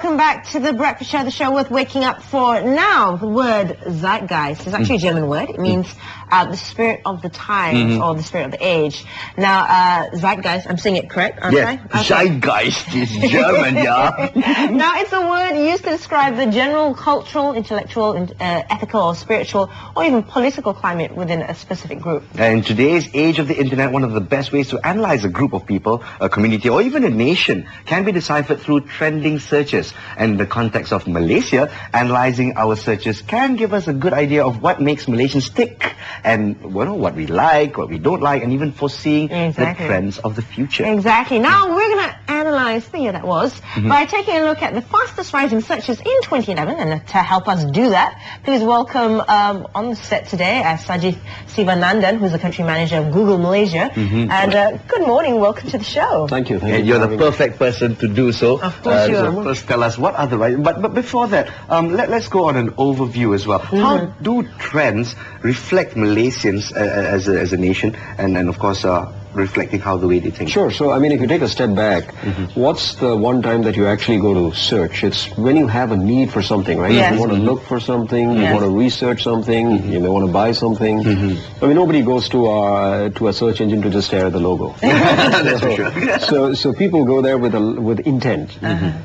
welcome back to the Breakfast Show, the show worth waking up for. Now, the word Zeitgeist is actually a German word. It means the spirit of the times or the spirit of the age. Now, Zeitgeist, I'm saying it correct, aren't I? Okay. Zeitgeist is German, yeah. Now, it's a word used to describe the general cultural, intellectual, ethical or spiritual or even political climate within a specific group. In today's age of the internet, one of the best ways to analyze a group of people, a community or even a nation can be deciphered through trending searches. And in the context of Malaysia, analyzing our searches can give us a good idea of what makes Malaysians tick and what we like, what we don't like, and even foreseeing the trends of the future. Exactly. Now we're going to analyze the year that was by taking a look at the fastest rising searches in 2011. And to help us do that, please welcome on the set today Sajith Sivanandan, who's the country manager of Google Malaysia. And good morning, welcome to the show. Thank you. And you're the perfect person to do so. Of course you are. So first tell us what are the rising, but before that, let's go on an overview as well. How do trends reflect Malaysians as a nation, and of course reflecting how the way they think? Sure. So, I mean, if you take a step back, what's the one time that you actually go to search? It's when you have a need for something, right? Yes. You want to look for something, you want to research something, you may want to buy something. I mean, nobody goes to a search engine to just stare at the logo. That's for sure. So people go there with intent.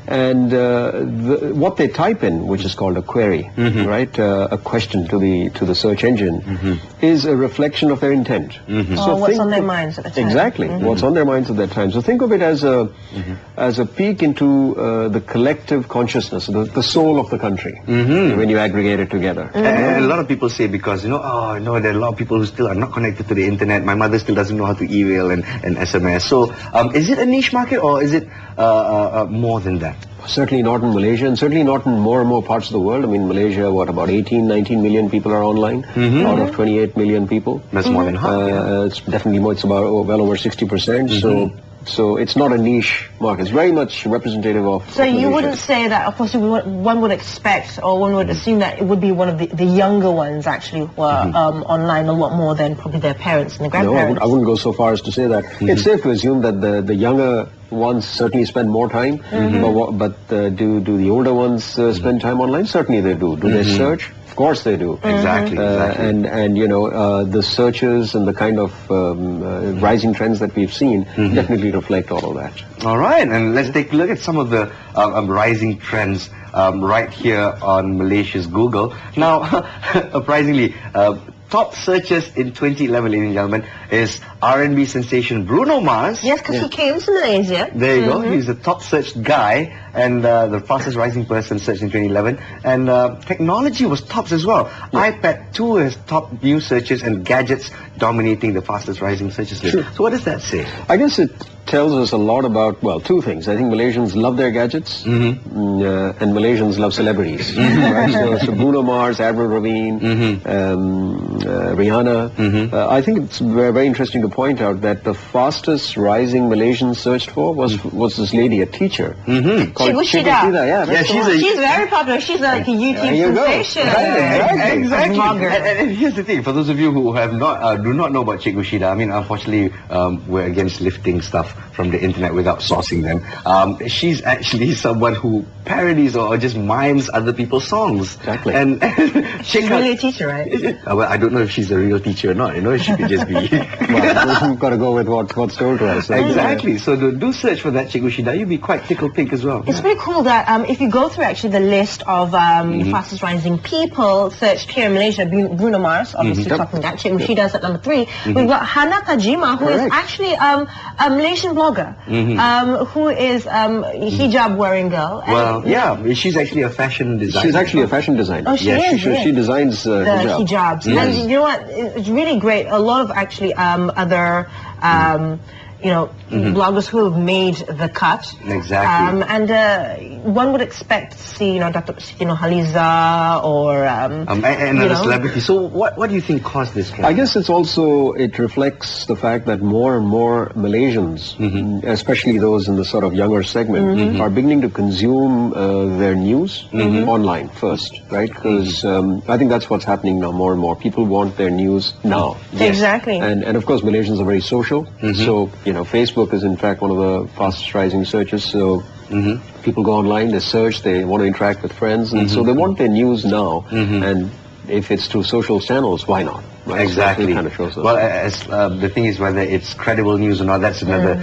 And what they type in, which is called a query, right? A question to the search engine, is a reflection of their intent. So what's on their minds at the time. Exactly, what's on their minds at that time. So think of it as a peek into the collective consciousness, the soul of the country, when you aggregate it together. And a lot of people say, because there are a lot of people who still are not connected to the internet. My mother still doesn't know how to email and SMS. So is it a niche market, or is it more than that? Certainly not in Malaysia, and certainly not in more and more parts of the world. I mean, Malaysia, about 18, 19 million people are online out of 28 million people. That's more than half. It's definitely more. It's about well over 60%. So it's not a niche market. It's very much representative of. So you wouldn't say that, of course, one would expect, or one would assume that it would be one of the younger ones actually who are online a lot more than probably their parents and their grandparents. No, I wouldn't go so far as to say that. It's safe to assume that the younger ones certainly spend more time, but do the older ones spend time online? Certainly they do. Do they search? Of course they do. Exactly. And the searches and the kind of rising trends that we've seen definitely reflect all of that. All right, and let's take a look at some of the rising trends right here on Malaysia's Google. Now, surprisingly, top searches in 2011, ladies and gentlemen, is R&B sensation Bruno Mars. Yes, because he came to Malaysia. There you go. He's the top searched guy and the fastest rising person searched in 2011. And technology was tops as well. iPad 2 has top new searches and gadgets dominating the fastest rising searches list. So what does that say? I guess it tells us a lot about, well, two things. I think Malaysians love their gadgets, and Malaysians love celebrities. Right? So Bruno Mars, Avril Lavigne, Rihanna. I think it's very interesting to point out that the fastest rising Malaysian searched for was this lady, a teacher. Called Shida. She's very popular. She's like a YouTube sensation. Exactly. And here's the thing, for those of you who have do not know about Cikgu Shida, I mean, unfortunately, we're against lifting stuff from the internet without sourcing them. She's actually someone who parodies or just mimes other people's songs. Exactly. And she's really a teacher, right? Well, I don't know if she's a real teacher or not. She could just be. Well, we've got to go with what's told to us. Exactly. So do search for that Cikgu Shida. You'll be quite tickled pink as well. It's pretty cool that if you go through actually the list of the fastest rising people searched here in Malaysia, Bruno Mars, obviously topping that. Cikgu Shida's at number 3. We've got Hana Tajima, who is actually a Malaysian blogger, who is hijab wearing girl. Well, yeah, she's actually a fashion designer. She's actually a fashion designer. Oh, she is. She designs the hijabs. And you know what? It's really great. A lot of actually other bloggers who have made the cut. Exactly. And one would expect to see, Dr. Haliza or another celebrity. So what do you think caused this trend? I guess it reflects the fact that more and more Malaysians, especially those in the sort of younger segment, are beginning to consume their news online first, right? Because I think that's what's happening now. More and more people want their news now. Exactly. And of course Malaysians are very social, so Facebook is in fact one of the fastest rising searches. So people go online, they search, they want to interact with friends, and so they want their news now. And if it's through social channels, why not? Right? Exactly. So kind of shows up. Well, the thing is whether it's credible news or not, that's another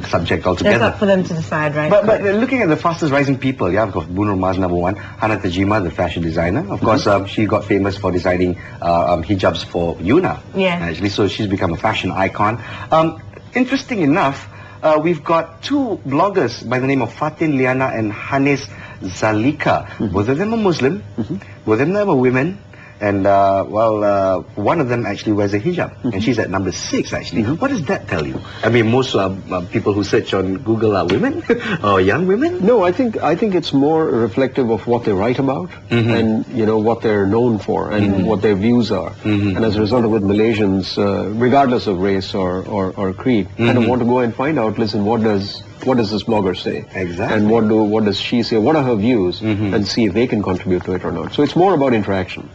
subject altogether. That's up for them to decide, right? But looking at the fastest rising people, of course, Bruno Mars #1, Hana Tajima, the fashion designer. Of course, she got famous for designing hijabs for Yuna. Yeah. Actually, so she's become a fashion icon. Interesting enough, we've got two bloggers by the name of Fatin Liana and Hanis Zalika. Both of them are Muslim. Both of them are women. And, one of them actually wears a hijab. And she's at number 6, actually. What does that tell you? I mean, most people who search on Google are women or young women? No, I think it's more reflective of what they write about and, what they're known for and what their views are. And as a result of it, Malaysians, regardless of race or creed, kind of want to go and find out, listen, what does this blogger say? Exactly. And what does she say? What are her views? And see if they can contribute to it or not. So it's more about interaction.